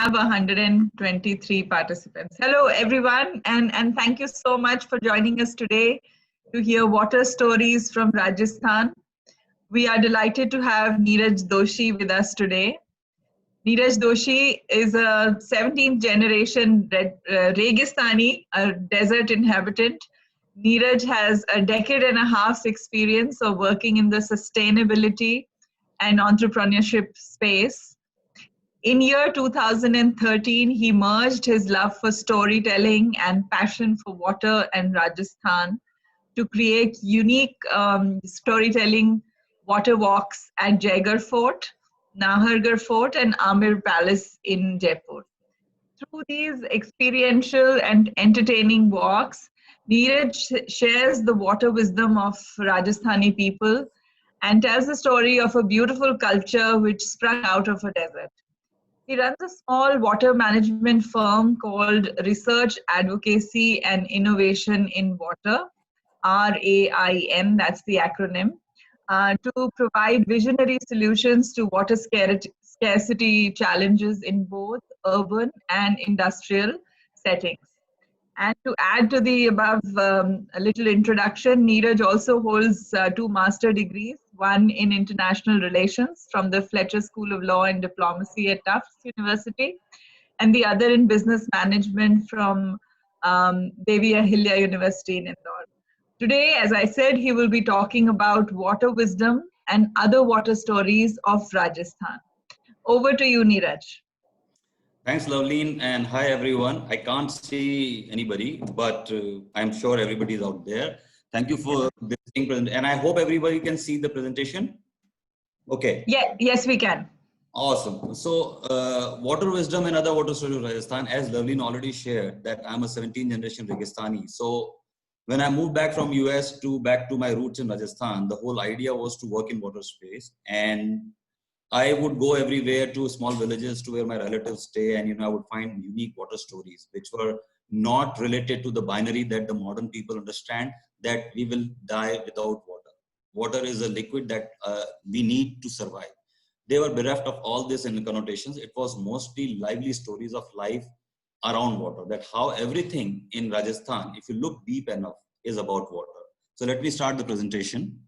have 123 participants. Hello, everyone, and thank you so much for joining us today to hear water stories from Rajasthan. We are delighted to have Neeraj Doshi with us today. Neeraj Doshi is a 17th generation Registani, a desert inhabitant. Neeraj has a decade and a half's experience of working in the sustainability and entrepreneurship space. In year 2013, he merged his love for storytelling and passion for water and Rajasthan to create unique storytelling water walks at Jaigarh Fort, Nahargarh Fort, and Amir Palace in Jaipur. Through these experiential and entertaining walks, Neeraj shares the water wisdom of Rajasthani people and tells the story of a beautiful culture which sprung out of a desert. He runs a small water management firm called Research, Advocacy and Innovation in Water, RAIN, that's the acronym, to provide visionary solutions to water scarcity challenges in both urban and industrial settings. And to add to the above a little introduction, Neeraj also holds two master degrees, one in international relations from the Fletcher School of Law and Diplomacy at Tufts University, and the other in business management from Devi Ahilya University in Indore. Today, as I said, he will be talking about water wisdom and other water stories of Rajasthan. Over to you, Neeraj. Thanks, Loveleen, and hi everyone. I can't see anybody, but I'm sure everybody is out there. Thank you for this thing, and I hope everybody can see the presentation. Okay. Yeah, yes, we can. Awesome. So, water wisdom and other water stories of Rajasthan, as Loveleen already shared, that I'm a 17th generation Registani. So, when I moved back from US back to my roots in Rajasthan, the whole idea was to work in water space, and I would go everywhere to small villages to where my relatives stay, and I would find unique water stories which were not related to the binary that the modern people understand, that we will die without water. Water is a liquid that we need to survive. They were bereft of all this in connotations. It was mostly lively stories of life around water, that how everything in Rajasthan, if you look deep enough, is about water. So let me start the presentation.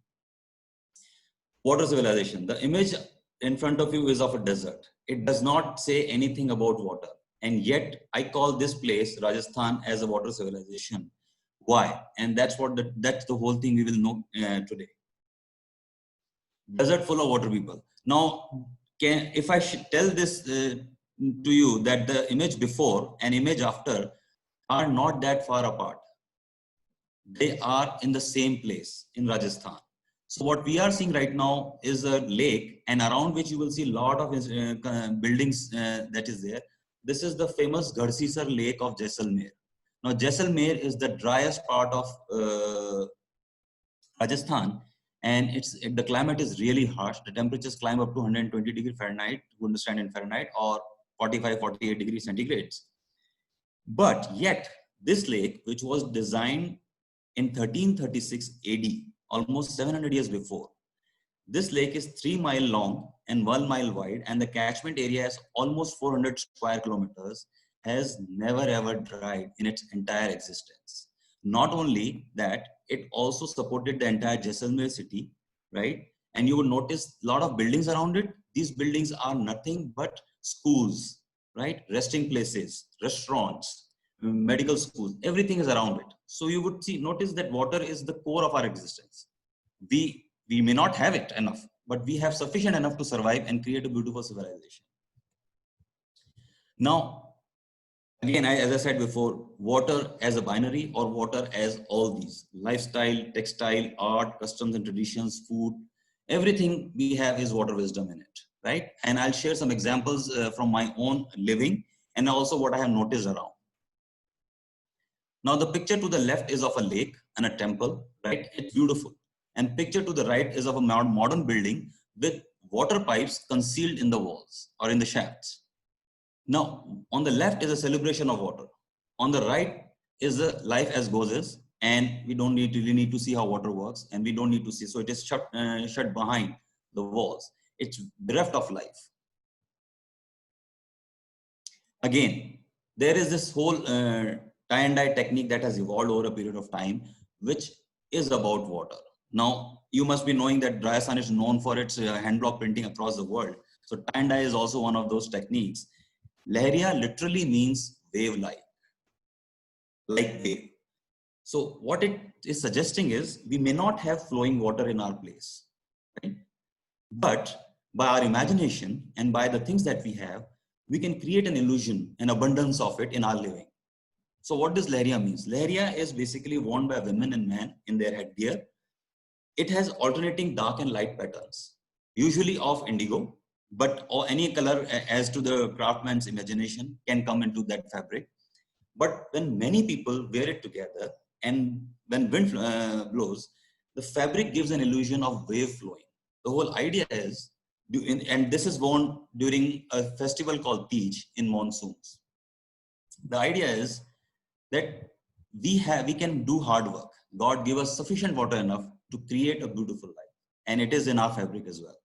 Water civilization. The image in front of you is of a desert. It does not say anything about water. And yet I call this place, Rajasthan, as a water civilization. Why? And that's the whole thing we will know today. Desert full of water people. Now, if I should tell this to you, that the image before and image after are not that far apart. They are in the same place in Rajasthan. So what we are seeing right now is a lake, and around which you will see a lot of buildings that is there. This is the famous Garhsisar Lake of Jaisalmer. Now Jaisalmer is the driest part of Rajasthan, and the climate is really harsh. The temperatures climb up to 120 degrees Fahrenheit, to understand in Fahrenheit, or 45, 48 degrees centigrades. But yet this lake, which was designed in 1336 AD, almost 700 years before. This lake is 3 miles long and 1 mile wide, and the catchment area is almost 400 square kilometers, has never ever dried in its entire existence. Not only that, it also supported the entire Jaisalmer city, right? And you will notice a lot of buildings around it. These buildings are nothing but schools, right? Resting places, restaurants, medical schools, everything is around it. So you would notice that water is the core of our existence. We may not have it enough, but we have sufficient enough to survive and create a beautiful civilization. Now, again, as I said before, water as a binary or water as all these: lifestyle, textile, art, customs and traditions, food, everything we have is water wisdom in it, right? And I'll share some examples from my own living and also what I have noticed around. Now the picture to the left is of a lake and a temple, right? It's beautiful. And picture to the right is of a modern building with water pipes concealed in the walls or in the shafts. Now, on the left is a celebration of water. On the right is a life as goes is, and we don't really need to see how water works, and we don't need to see. So it is shut behind the walls. It's bereft of life. Again, there is this whole tie and dye technique that has evolved over a period of time, which is about water. Now, you must be knowing that Rajasthan is known for its hand block printing across the world. So tie and dye is also one of those techniques. Lehriya literally means wave-like, like wave. So what it is suggesting is we may not have flowing water in our place, right? But by our imagination and by the things that we have, we can create an illusion, an abundance of it in our living. So what does Lehriya means? Lehriya is basically worn by women and men in their headgear. It has alternating dark and light patterns, usually of indigo, but or any color as to the craftsman's imagination can come into that fabric. But when many people wear it together and when wind blows, the fabric gives an illusion of wave flowing. The whole idea is, and this is worn during a festival called Tej in monsoons. The idea is that we can do hard work. God give us sufficient water enough to create a beautiful life, and it is in our fabric as well.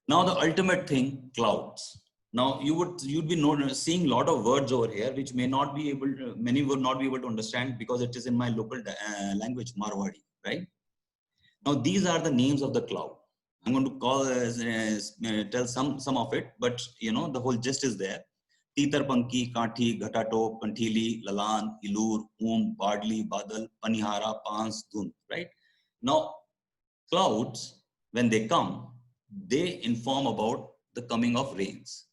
Now the ultimate thing, clouds. Now you'd be seeing a lot of words over here which may not be able to, many would not be able to understand because it is in my local language, Marwari, right? Now these are the names of the cloud. I'm going to tell some of it, but you know the whole gist is there. Titar Panki, Kanthi, Ghatatop, Kanthili, Lalan, Ilur, Badli, Badal, Panihara, Pans, Dhund, right? Now clouds, when they come, they inform about the coming of rains.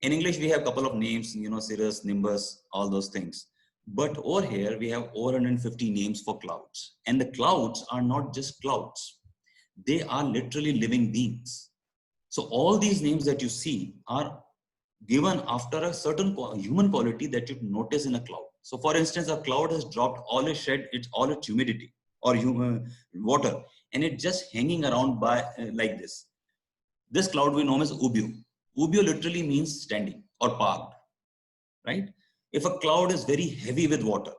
In English, we have a couple of names, you know, Cirrus, Nimbus, all those things. But over here, we have over 150 names for clouds. And the clouds are not just clouds. They are literally living beings. So all these names that you see are given after a certain human quality that you notice in a cloud. So for instance, a cloud has dropped all its humidity or water, and it's just hanging around by like this. This cloud we know as Ubyu. Ubyu literally means standing or parked, right? If a cloud is very heavy with water,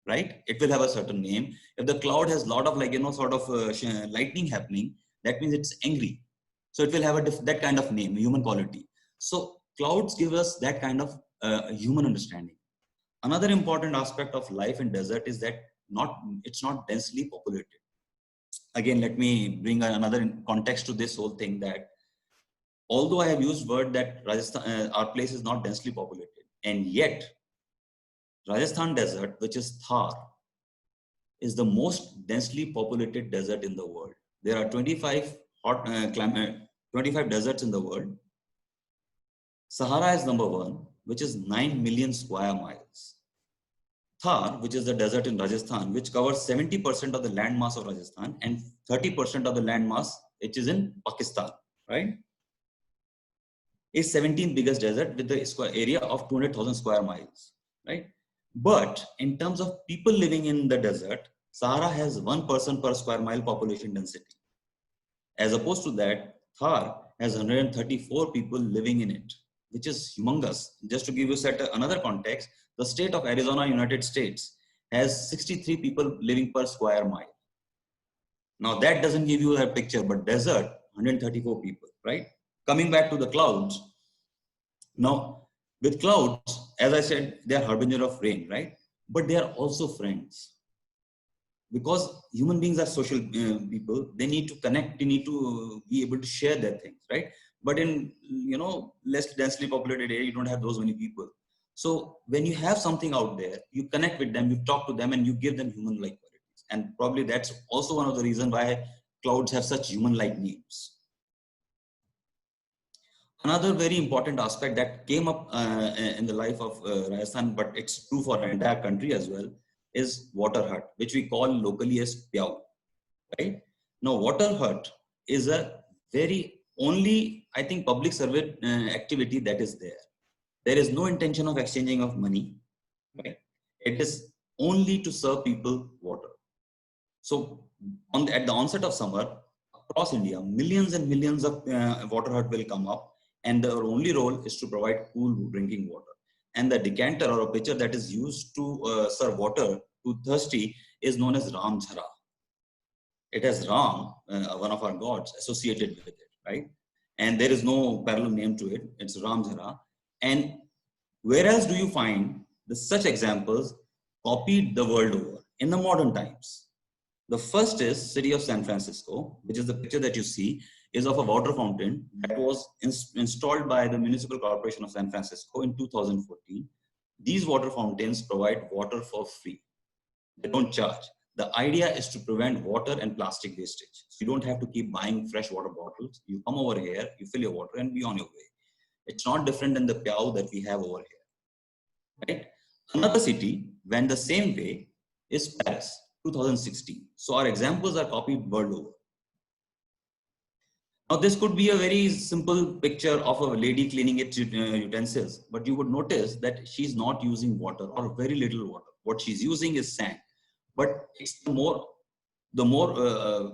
right, it will have a certain name. If the cloud has a lot of sort of lightning happening, that means it's angry. So it will have that kind of name, human quality. So clouds give us that kind of human understanding. Another important aspect of life in desert is that it's not densely populated. Again, let me bring another context to this whole thing, that although I have used word that Rajasthan, our place is not densely populated, and yet Rajasthan desert, which is Thar, is the most densely populated desert in the world. There are 25 25 deserts in the world. Sahara is number one, which is 9 million square miles. Thar, which is the desert in Rajasthan, which covers 70% of the landmass of Rajasthan and 30% of the landmass, which is in Pakistan, right? Is 17th biggest desert with the square area of 200,000 square miles, right? But in terms of people living in the desert, Sahara has 1 person per square mile population density. As opposed to that, Thar has 134 people living in it, which is humongous. Just to give you another context, the state of Arizona, United States, has 63 people living per square mile. Now that doesn't give you a picture, but desert, 134 people, right? Coming back to the clouds. Now, with clouds, as I said, they are harbinger of rain, right? But they are also friends. Because human beings are social people, they need to connect, they need to be able to share their things, right? But in, less densely populated area, you don't have those many people. So when you have something out there, you connect with them, you talk to them, and you give them human-like qualities. And probably that's also one of the reasons why clouds have such human-like names. Another very important aspect that came up in the life of Rajasthan, but it's true for the entire country as well, is water hut, which we call locally as Pyau, right? Now, water hut is a very only, I think, public service activity that is there. There is no intention of exchanging of money, right? It is only to serve people water. So at the onset of summer, across India, millions and millions of water hut will come up, and their only role is to provide cool drinking water. And the decanter or a pitcher that is used to serve water to thirsty is known as Ram Jhara. It has Ram, one of our gods, associated with it, right? And there is no parallel name to it. It's Ram Jhara. And Where else do you find such examples copied the world over in the modern times? The first is city of San Francisco, which is the picture that you see is of a water fountain that was installed by the Municipal Corporation of San Francisco in 2014. These water fountains provide water for free. They don't charge. The idea is to prevent water and plastic wastage. So you don't have to keep buying fresh water bottles. You come over here, you fill your water and be on your way. It's not different than the Piao that we have over here, right? Another city went the same way is Paris, 2016. So our examples are copied world over. Now this could be a very simple picture of a lady cleaning its utensils, but you would notice that she's not using water or very little water. What she's using is sand. But it's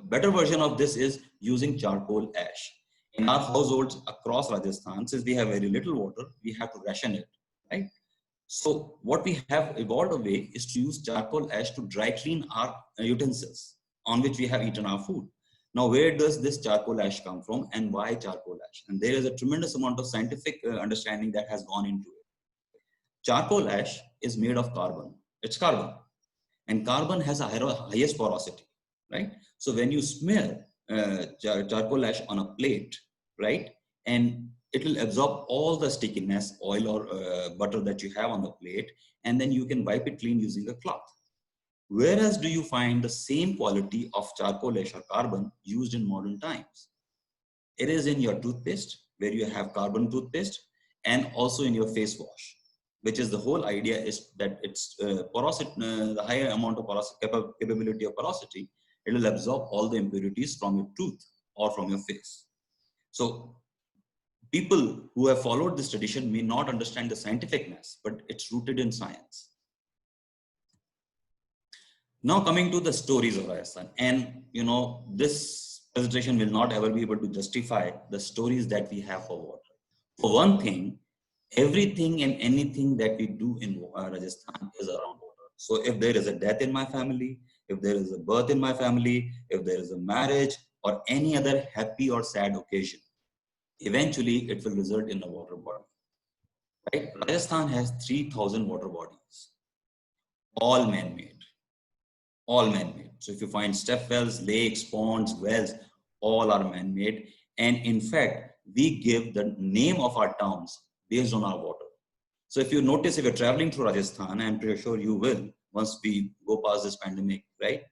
better version of this is using charcoal ash. In our households across Rajasthan, since we have very little water, we have to ration it, right? So what we have evolved a way is to use charcoal ash to dry clean our utensils on which we have eaten our food. Now, where does this charcoal ash come from and why charcoal ash? And there is a tremendous amount of scientific understanding that has gone into it. Charcoal ash is made of carbon. It's carbon. And carbon has a highest porosity, right? So when you smear charcoal ash on a plate, right, and it will absorb all the stickiness, oil or butter that you have on the plate, and then you can wipe it clean using a cloth. Whereas do you find the same quality of charcoal ash or carbon used in modern times? It is in your toothpaste, where you have carbon toothpaste, and also in your face wash, which is the whole idea is that it's porosity, the higher amount of capability of porosity, it will absorb all the impurities from your tooth or from your face. So people who have followed this tradition may not understand the scientificness, but it's rooted in science. Now coming to the stories of Rajasthan, and you know, this presentation will not ever be able to justify the stories that we have for water. For one thing, everything and anything that we do in Rajasthan is around water. So if there is a death in my family, if there is a birth in my family, if there is a marriage or any other happy or sad occasion, eventually it will result in a water body. Right? Rajasthan has 3,000 water bodies, all man-made. All man-made. So if you find step wells, lakes, ponds, wells, all are man-made. And in fact, we give the name of our towns based on our water. So if you notice, if you're traveling through Rajasthan, I'm pretty sure you will, once we go past this pandemic, right?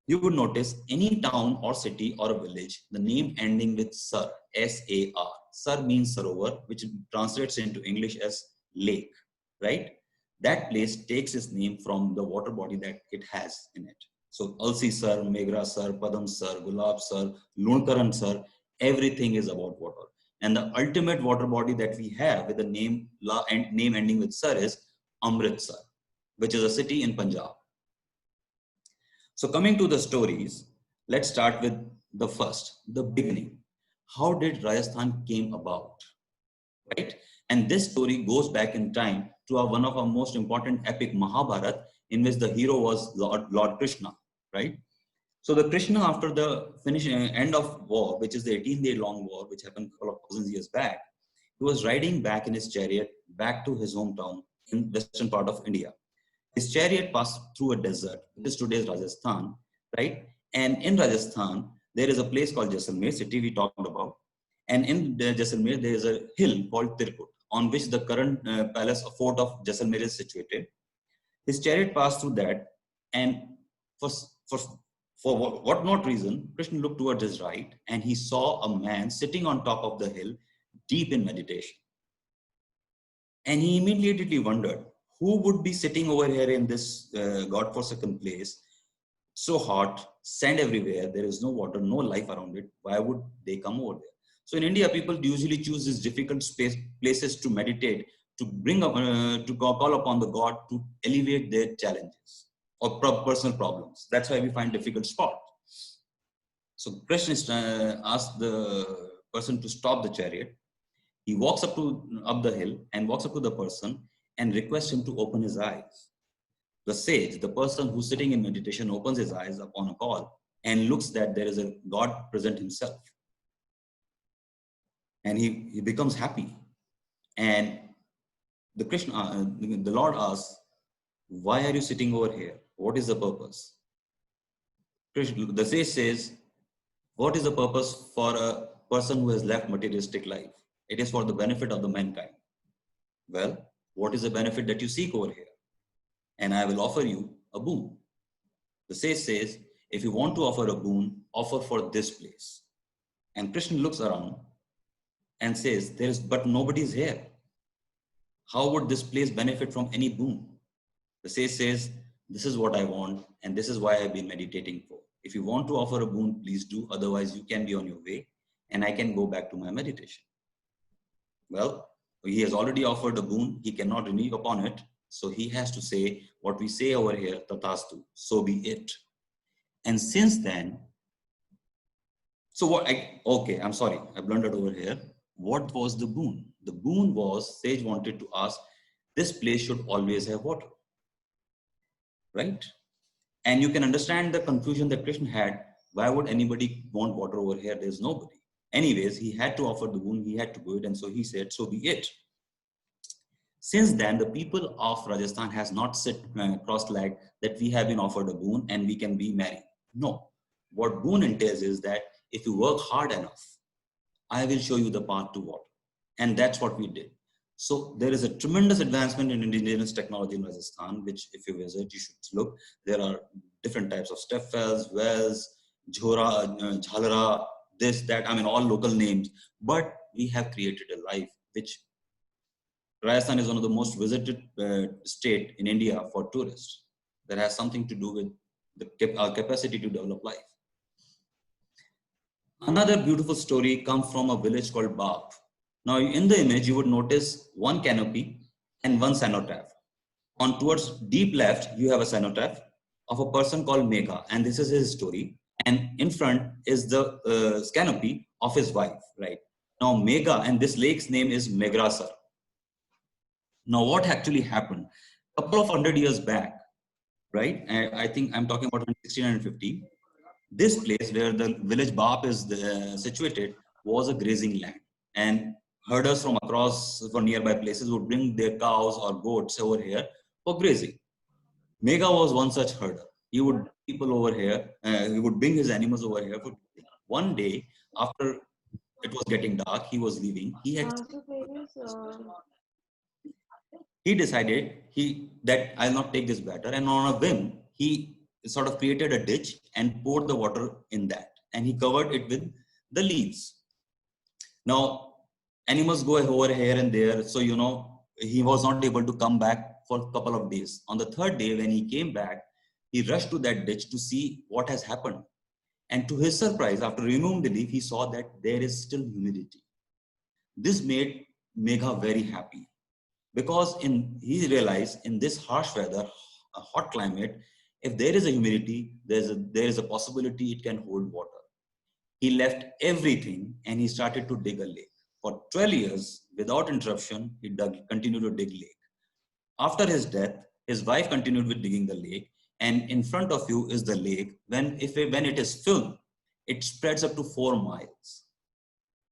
You would notice any town or city or a village, the name ending with Sar, S-A-R. Sar means Sarovar, which translates into English as lake, right? That place takes its name from the water body that it has in it. So Alsi Sar, Megra Sar, Padam Sar, Gulab Sar, Lunkaran Sar, everything is about water. And the ultimate water body that we have with the name ending with Sar is Amritsar, which is a city in Punjab. So coming to the stories, let's start with the first, the beginning. How did Rajasthan came about, right? And this story goes back in time to one of our most important epic, Mahabharata, in which the hero was Lord Krishna, right? So the Krishna, after the end of war, which is the 18-day long war, which happened a couple of thousands years back, he was riding back in his chariot back to his hometown in western part of India. His chariot passed through a desert, which is today's Rajasthan, right? And in Rajasthan, there is a place called Jaisalmer city we talked about. And in Jaisalmer, there is a hill called Tirkut, on which the current palace or fort of Jaisalmer is situated. His chariot passed through that, and for what not reason, Krishna looked towards his right, and he saw a man sitting on top of the hill, deep in meditation. And he immediately wondered, who would be sitting over here in this godforsaken place, so hot, sand everywhere, there is no water, no life around it, why would they come over there? So in India, people usually choose these difficult places to meditate, to bring up, to call upon the God to alleviate their challenges or personal problems. That's why we find difficult spots. So Krishna asked the person to stop the chariot. He walks up the hill and walks up to the person and requests him to open his eyes. The sage, the person who's sitting in meditation, opens his eyes upon a call and looks that there is a God present himself. And he becomes happy. And the Lord asks, why are you sitting over here? What is the purpose? The sage says, what is the purpose for a person who has left materialistic life? It is for the benefit of the mankind. Well, what is the benefit that you seek over here? And I will offer you a boon. The sage says, if you want to offer a boon, offer for this place. And Krishna looks around and says, but nobody is here. How would this place benefit from any boon? The sage says, this is what I want, and this is why I've been meditating for. If you want to offer a boon, please do. Otherwise, you can be on your way, and I can go back to my meditation. Well, he has already offered a boon. He cannot renew upon it. So he has to say what we say over here, Tatastu, so be it. And since then, I'm sorry, I blundered over here. What was the boon? The boon was, sage wanted to ask, this place should always have water. Right? And you can understand the confusion that Krishna had. Why would anybody want water over here? There's nobody. Anyways, he had to offer the boon. He had to do it. And so he said, so be it. Since then, the people of Rajasthan has not sit cross-legged that we have been offered a boon and we can be married. No. What boon entails is that if you work hard enough, I will show you the path to water. And that's what we did. So there is a tremendous advancement in indigenous technology in Rajasthan, which if you visit, you should look. There are different types of step wells, jhora, jhalara, this, that, I mean, all local names. But we have created a life which Rajasthan is one of the most visited state in India for tourists. That has something to do with our capacity to develop life. Another beautiful story comes from a village called Bap. Now, in the image, you would notice one canopy and one cenotaph. On towards deep left, you have a cenotaph of a person called Megha, and this is his story. And in front is the canopy of his wife, right? Now, Megha, and this lake's name is Megrasar. Now, what actually happened? A couple of 100 years back, right? I think I'm talking about 1650. This place where the village Bap is situated was a grazing land, and herders from across for nearby places would bring their cows or goats over here for grazing. Megha was one such herder. He would bring people over here. He would bring his animals over here. For one day, after it was getting dark, he was leaving. He decided that I'll not take this batter, and on a whim, he sort of created a ditch and poured the water in that, and he covered it with the leaves. Now, animals go over here and there, so he was not able to come back for a couple of days. On the third day, when he came back, he rushed to that ditch to see what has happened. And to his surprise, after removing the leaf, he saw that there is still humidity. This made Megha very happy, because he realized in this harsh weather, a hot climate, if there is a humidity, there is a possibility it can hold water. He left everything and he started to dig a lake. For 12 years, without interruption, he continued to dig lake. After his death, his wife continued with digging the lake, and in front of you is the lake. When it is filled, it spreads up to 4 miles.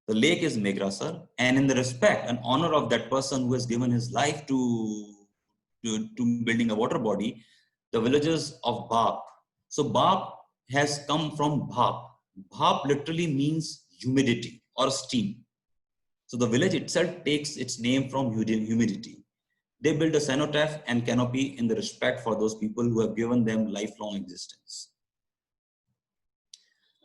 The lake is Megrasar, and in the respect and honor of that person who has given his life to building a water body, the villagers of Bap. So Bap has come from Bhap. Bhap literally means humidity or steam. So the village itself takes its name from humidity. They build a cenotaph and canopy in the respect for those people who have given them lifelong existence.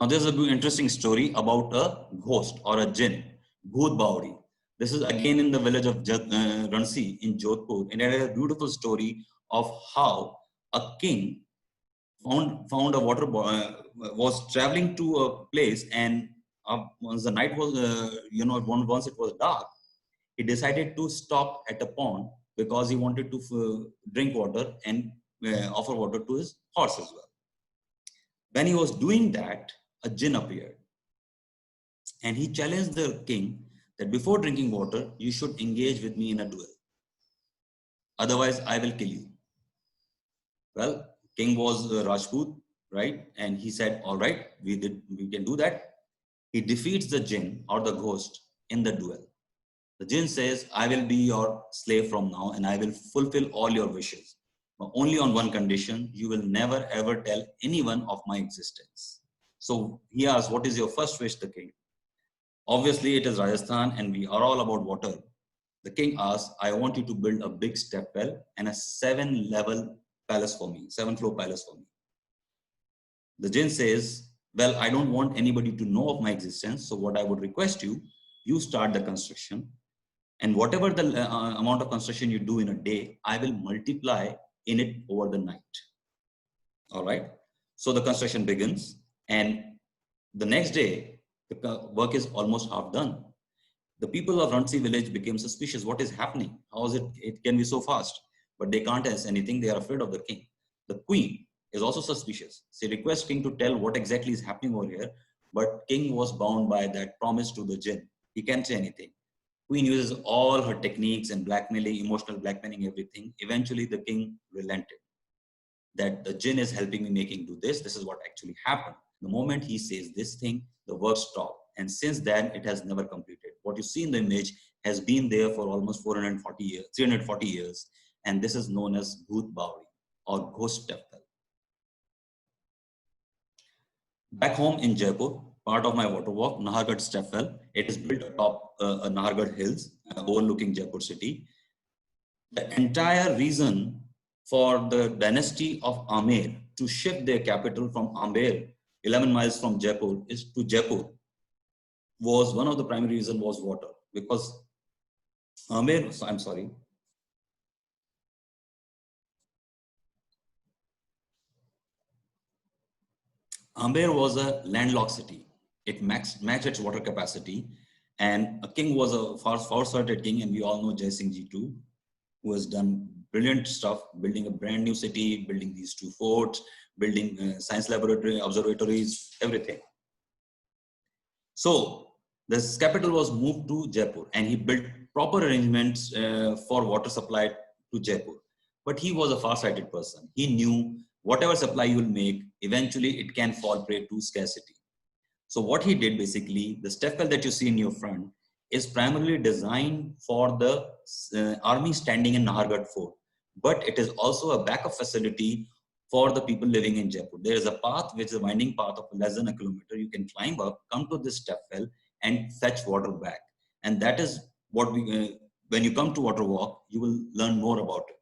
Now there's an interesting story about a ghost or a jinn, Bhoot Bauri. This is again in the village of Ransi in Jodhpur, and it has a beautiful story of how a king found a water was traveling to a place, and once the night was once it was dark, he decided to stop at a pond because he wanted to drink water and offer water to his horse as well. When he was doing that, a jinn appeared, and he challenged the king that before drinking water, you should engage with me in a duel. Otherwise, I will kill you. Well, king was Rajput, right? And he said, all right, we can do that. He defeats the jinn or the ghost in the duel. The jinn says, I will be your slave from now and I will fulfill all your wishes. But only on one condition, you will never ever tell anyone of my existence. So he asks, what is your first wish, the king? Obviously, it is Rajasthan and we are all about water. The king asks, I want you to build a big step well and a 7-level palace for me, 7-floor palace for me. The jinn says, well, I don't want anybody to know of my existence. So what I would request you, you start the construction and whatever the amount of construction you do in a day, I will multiply in it over the night. All right. So the construction begins and the next day, the work is almost half done. The people of Ranchi village became suspicious. What is happening? How is it? It can be so fast, but they can't ask anything. They are afraid of the king. The queen is also suspicious. She requests king to tell what exactly is happening over here, but king was bound by that promise to the jinn. He can't say anything. Queen uses all her techniques and blackmailing, emotional blackmailing, everything. Eventually, the king relented. That the jinn is helping me making do this. This is what actually happened. The moment he says this thing, the work stopped. And since then, it has never completed. What you see in the image has been there for almost 440 years, 340 years. And this is known as Bhoot Bawri or Ghost Temple. Back home in Jaipur, part of my water walk, Nahargarh Stepwell. It is built atop Nahargarh Hills, overlooking Jaipur city. The entire reason for the dynasty of Amer to shift their capital from Amer, 11 miles from Jaipur, is to Jaipur, was one of the primary reasons was water. Because Amer, I'm sorry, Amer was a landlocked city. It matched its water capacity. And a king was a far-sighted king, and we all know Jai Singh Ji too, who has done brilliant stuff, building a brand new city, building these 2 forts, building science laboratory, observatories, everything. So this capital was moved to Jaipur and he built proper arrangements for water supply to Jaipur. But he was a far-sighted person. He knew whatever supply you will make, eventually it can fall prey to scarcity. So what he did basically, the step well that you see in your front is primarily designed for the army standing in Nahargarh Fort. But it is also a backup facility for the people living in Jaipur. There is a path, which is a winding path of less than a kilometer. You can climb up, come to this step well and fetch water back. And that is what we, when you come to Water Walk, you will learn more about it.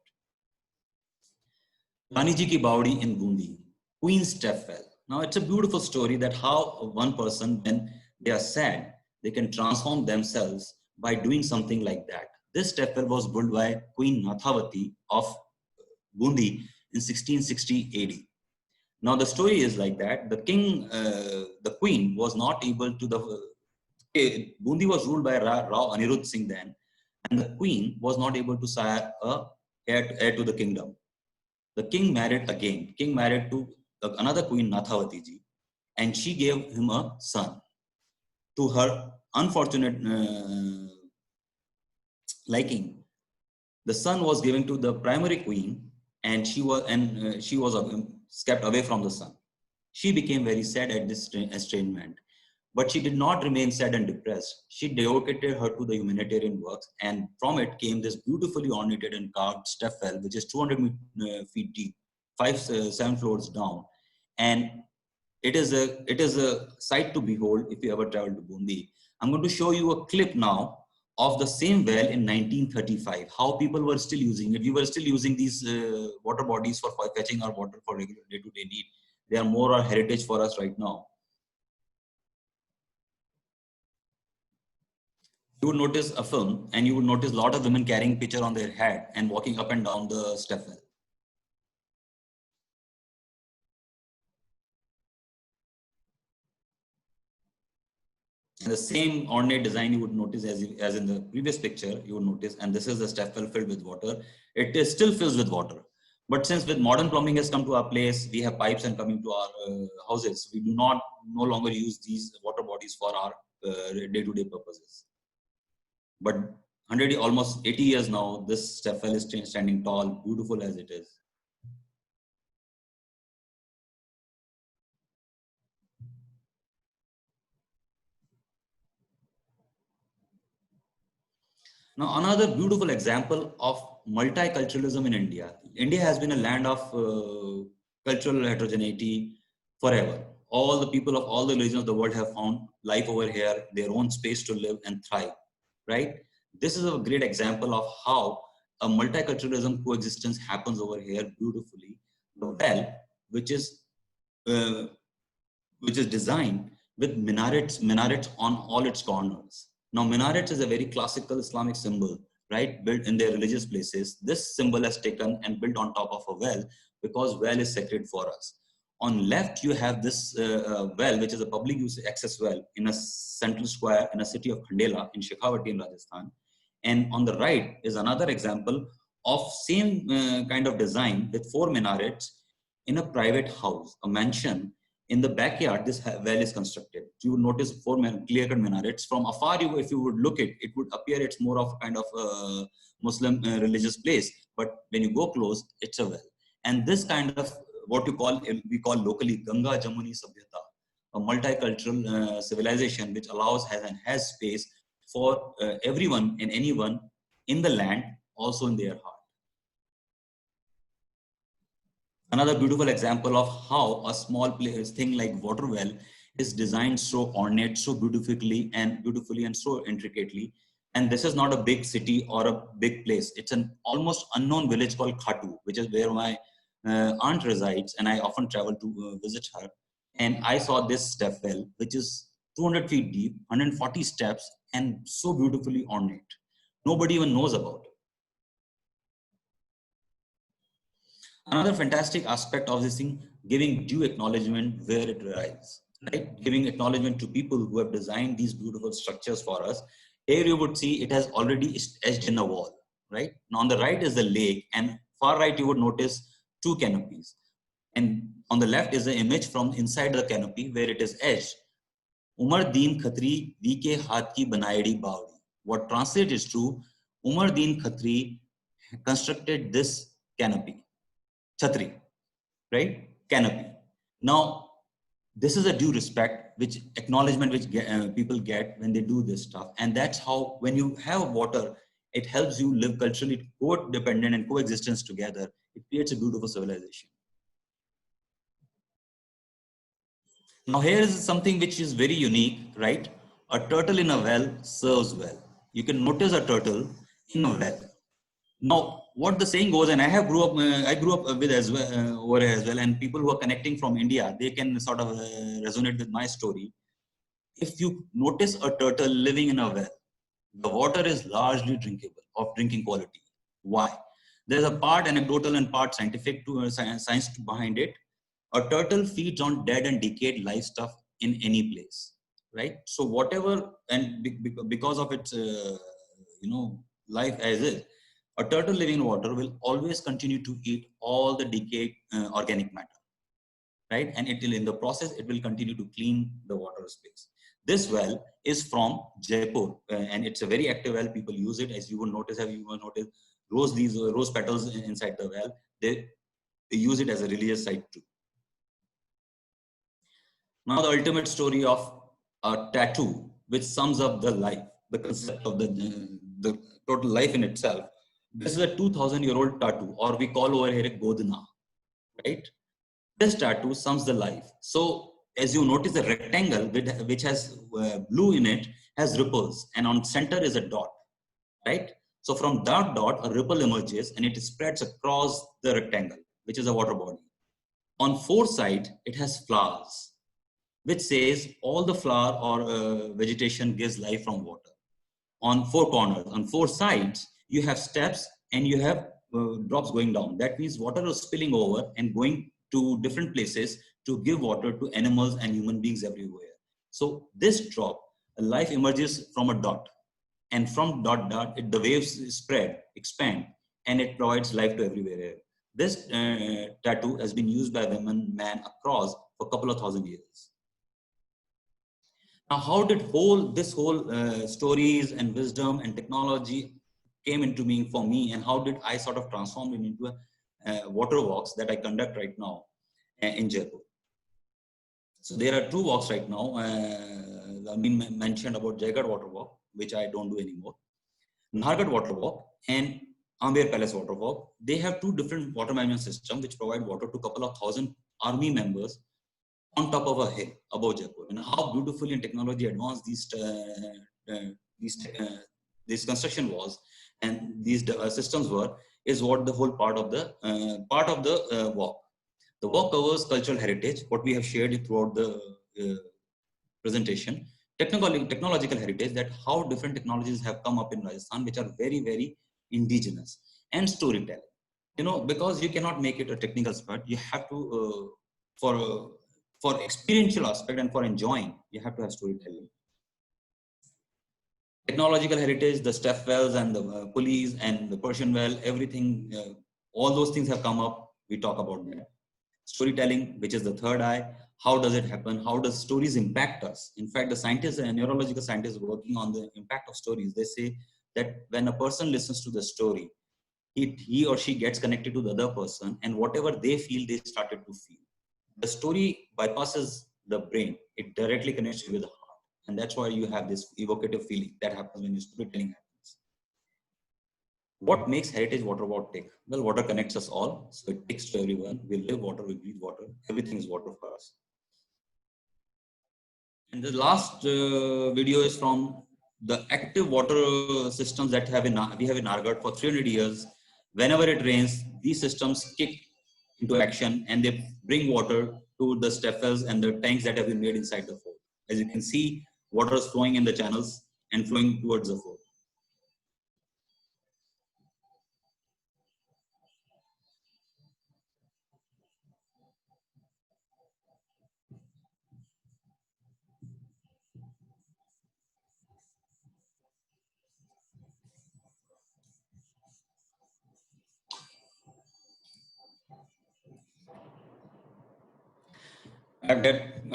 Rani Ji Ki Bawdi in Bundi, Queen's Step Well. Now it's a beautiful story that how one person, when they are sad, they can transform themselves by doing something like that. This step well was built by Queen Nathavati of Bundi in 1660 AD. Now the story is like that. The king, the queen was not able to, Bundi was ruled by Rao Anirudh Singh then, and the queen was not able to sire a heir to the kingdom. The king married again. King married to another queen, Nathavati ji, and she gave him a son. To her unfortunate liking, the son was given to the primary queen, and she was kept away from the son. She became very sad at this estrangement, but she did not remain sad and depressed. She dedicated her to the humanitarian works, and from it came this beautifully ornated and carved step well, which is 200 feet deep, 7 floors down, and it is a sight to behold if you ever travel to Bundi. I'm going to show you a clip now of the same well in 1935, how people were still using it. We were still using these water bodies for fetching our water for regular day-to-day need. They are more a heritage for us right now. You would notice a film and you would notice a lot of women carrying pitcher on their head and walking up and down the step well. And the same ornate design you would notice as in the previous picture, you would notice, and this is the step well filled with water. It is still filled with water. But since with modern plumbing has come to our place, we have pipes and coming to our houses. We do not no longer use these water bodies for our day-to-day purposes. But 100, almost 80 years now, this step well is standing tall, beautiful as it is. Now, another beautiful example of multiculturalism in India. India has been a land of cultural heterogeneity forever. All the people of all the religions of the world have found life over here, their own space to live and thrive, right? This is a great example of how a multiculturalism coexistence happens over here beautifully. The well, which is uh, which is designed with minarets on all its corners. Now, minarets is a very classical Islamic symbol, right? Built in their religious places. This symbol has taken and built on top of a well because well is sacred for us. On left, you have this well, which is a public use access well in a central square in a city of Khandela in Shekhawati in Rajasthan. And on the right is another example of same kind of design with 4 minarets in a private house, a mansion. In the backyard, this well is constructed. You would notice 4 clear-cut minarets. From afar, if you would look it would appear it's more of a kind of Muslim religious place. But when you go close, it's a well. And this kind of what we call locally Ganga Jamuni Sabhyata, a multicultural civilization which has space for everyone and anyone in the land, also in their heart. Another beautiful example of how a small thing like water well is designed so ornate, so beautifully and so intricately. And this is not a big city or a big place. It's an almost unknown village called Khatu, which is where my aunt resides, and I often travel to visit her. And I saw this step well, which is 200 feet deep, 140 steps, and so beautifully ornate. Nobody even knows about it. Another fantastic aspect of this thing, giving due acknowledgement where it arrives, right? Giving acknowledgement to people who have designed these beautiful structures for us. Here you would see it has already etched in a wall, right? Now on the right is the lake, and far right you would notice 2 canopies. And on the left is the image from inside the canopy where it is etched. Umar Deen Khatri VK Haat ki Banaidi Bawdi. What translates is true. Umar Deen Khatri constructed this canopy. Chhatri, right? Canopy. Now, this is a due respect, which acknowledgement which people get when they do this stuff. And that's how, when you have water, it helps you live culturally co-dependent and coexistence together. It creates a beautiful civilization. Now, here is something which is very unique, right? A turtle in a well serves well. You can notice a turtle in a well. Now, what the saying goes, and I grew up with as well over here as well, and people who are connecting from India, they can sort of resonate with my story. If you notice a turtle living in a well, the water is largely drinkable, of drinking quality. Why? There's a part anecdotal and part scientific to science behind it. A turtle feeds on dead and decayed live stuff in any place, right? So whatever, and because of its life as is, a turtle living in water will always continue to eat all the decayed organic matter, right? And it will, in the process, it will continue to clean the water space. This well is from Jaipur, and it's a very active well. People use it, as you will notice. Have you noticed these rose petals inside the well? They use it as a religious site too. Now, the ultimate story of a tattoo, which sums up the life, the concept of the total life in itself. This is a 2,000-year-old tattoo, or we call over here a Godna, right? This tattoo sums the life. So, as you notice, the rectangle which has blue in it has ripples, and on center is a dot, right? So, from that dot, a ripple emerges, and it spreads across the rectangle, which is a water body. On 4 sides, it has flowers, which says all the flower or vegetation gives life from water. On 4 corners, on 4 sides, you have steps and you have drops going down. That means water is spilling over and going to different places to give water to animals and human beings everywhere. So this drop, life emerges from a dot, and from dot, the waves spread, expand, and it provides life to everywhere. This tattoo has been used by women, man across for a couple of thousand years. Now, how did this whole stories and wisdom and technology came into being for me, and how did I sort of transform it into a water walks that I conduct right now in Jaipur? So there are 2 walks right now. I mentioned about Jaigarh Water Walk, which I don't do anymore. Nahargarh Water Walk and Amber Palace Water Walk, they have two different water management systems which provide water to a couple of thousand army members on top of a hill above Jaipur. And how beautifully and technology advanced these construction was and these systems were is what the whole part of the walk. The walk covers cultural heritage, what we have shared throughout the presentation, technological heritage, that how different technologies have come up in Rajasthan, which are very, very indigenous, and storytelling. You know, because you cannot make it a technical sport, you have to, for experiential aspect and for enjoying, you have to have storytelling. Technological heritage, the step wells and the pulleys and the Persian well, everything, all those things have come up. We talk about that. Storytelling, which is the third eye. How does it happen? How does stories impact us? In fact, the scientists and neurological scientists working on the impact of stories, they say that when a person listens to the story, he or she gets connected to the other person, and whatever they feel, they started to feel. The story bypasses the brain. It directly connects you with the heart. And that's why you have this evocative feeling that happens when your storytelling happens. What makes Heritage Water Walk tick? Well, water connects us all. So it ticks to everyone. We live water, we breathe water. Everything is water for us. And the last video is from the active water systems that we have in Nahargarh for 300 years. Whenever it rains, these systems kick into action and they bring water to the step wells and the tanks that have been made inside the fort. As you can see, water is flowing in the channels and flowing towards the fort.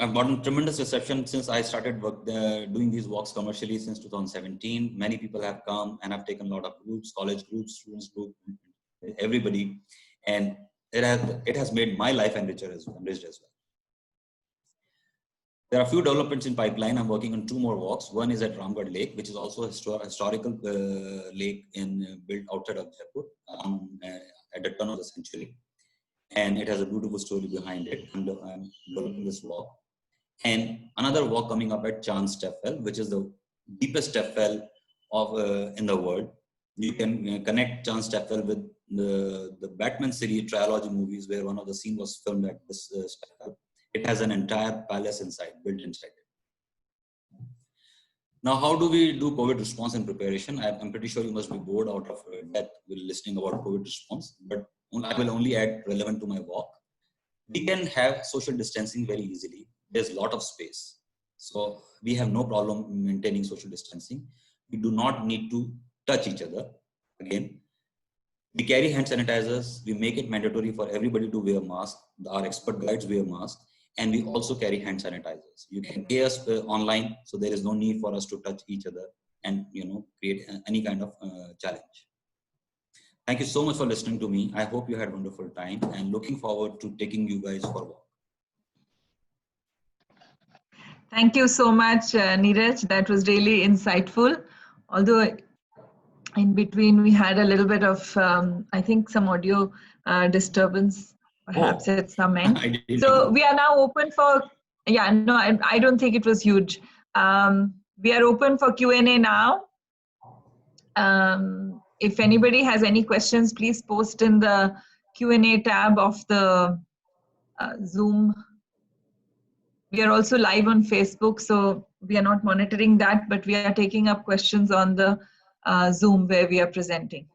I've gotten tremendous reception since I started doing these walks commercially since 2017. Many people have come and I've taken a lot of groups, college groups, students group, everybody. And it has made my life enriched as well. There are a few developments in pipeline. I'm working on 2 more walks. One is at Ramgarh Lake, which is also a historical lake built outside of Jaipur at the turn of the century. And it has a beautiful story behind it. I'm developing this walk. And another walk coming up at Chand Step Well, which is the deepest step well in the world. You can connect Chand Step Well with the Batman series trilogy movies, where one of the scenes was filmed at this step well. It has an entire palace built inside it. Now, how do we do COVID response and preparation? I'm pretty sure you must be bored out of death with listening about COVID response, but I will only add relevant to my walk. We can have social distancing very easily. There's a lot of space. So we have no problem maintaining social distancing. We do not need to touch each other. Again, we carry hand sanitizers. We make it mandatory for everybody to wear masks. Our expert guides wear masks. And we also carry hand sanitizers. You can pay us online, so there is no need for us to touch each other and create any kind of challenge. Thank you so much for listening to me. I hope you had a wonderful time and looking forward to taking you guys for a walk. Thank you so much, Neeraj. That was really insightful. Although in between we had a little bit of, I think, some audio disturbance. Perhaps at some end. So we are now open for, I don't think it was huge. We are open for Q&A now. If anybody has any questions, please post in the Q&A tab of the Zoom. We are also live on Facebook, so we are not monitoring that, but we are taking up questions on the Zoom where we are presenting.